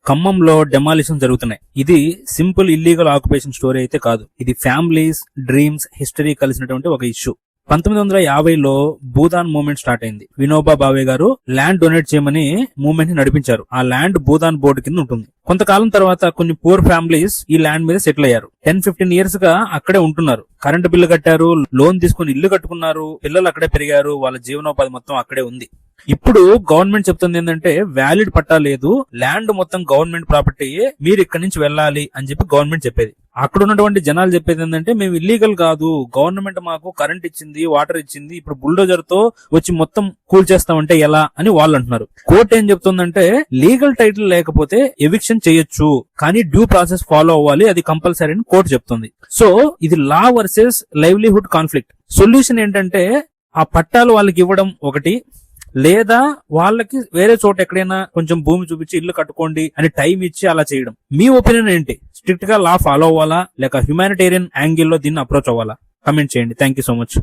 ఖమ్మంలో డెమాలిషన్ జరుగుతున్నాయి. ఇది సింపుల్ ఇల్లీగల్ ఆక్యుపేషన్ స్టోరీ అయితే కాదు. ఇది ఫ్యామిలీస్, డ్రీమ్స్, హిస్టరీ కలిసినటువంటి ఒక ఇష్యూ. 1950లో భూదాన్ మూవ్మెంట్ స్టార్ట్ అయింది. వినోబా భావే గారు ల్యాండ్ డొనేట్ చేయమని మూవ్మెంట్ ని నడిపించారు. ఆ ల్యాండ్ భూదాన్ బోర్డు కింద ఉంటుంది. కొంతకాలం తర్వాత కొన్ని పూర్ ఫ్యామిలీస్ ఈ ల్యాండ్ మీద సెటిల్ అయ్యారు. 10-15 years గా అక్కడే ఉంటున్నారు. కరెంటు బిల్లు కట్టారు, లోన్ తీసుకుని ఇల్లు కట్టుకున్నారు, పిల్లలు అక్కడే పెరిగారు, వాళ్ళ జీవనోపాధి మొత్తం అక్కడే ఉంది. ఇప్పుడు గవర్నమెంట్ చెప్తుంది ఏంటంటే వ్యాలిడ్ పట్టా లేదు, ల్యాండ్ మొత్తం గవర్నమెంట్ ప్రాపర్టీ, మీరు ఇక్కడి నుంచి వెళ్ళాలి అని చెప్పి గవర్నమెంట్ చెప్పేది. అక్కడ ఉన్నటువంటి జనాలు చెప్పేది ఏంటంటే మేము ఇల్లీగల్ కాదు, గవర్నమెంట్ మాకు కరెంట్ ఇచ్చింది, వాటర్ ఇచ్చింది, ఇప్పుడు బుల్డోజర్ తో వచ్చి మొత్తం కూల్చేస్తామంటే ఎలా అని వాళ్ళు అంటున్నారు. కోర్టు ఏం చెప్తుందంటే లీగల్ టైటిల్ లేకపోతే ఎవిక్షన్ చేయొచ్చు, కానీ డ్యూ ప్రాసెస్ ఫాలో అవ్వాలి, అది కంపల్సరీ అని కోర్టు చెప్తుంది. సో ఇది లా వర్సెస్ లైవ్లీహుడ్ కాన్ఫ్లిక్ట్. సొల్యూషన్ ఏంటంటే ఆ పట్టాలు వాళ్ళకి ఇవ్వడం ఒకటి, లేదా వాళ్ళకి వేరే చోట ఎక్కడైనా కొంచెం భూమి చూపించి ఇల్లు కట్టుకోండి అని టైం ఇచ్చి అలా చేయడం. మీ ఒపీనియన్ ఏంటి? స్ట్రిక్ట్ గా లా ఫాలో అవ్వాలా, లేక హ్యుమానిటేరియన్ యాంగిల్ లో దీన్ని అప్రోచ్ అవ్వాలా? కమెంట్ చేయండి. Thank you so much.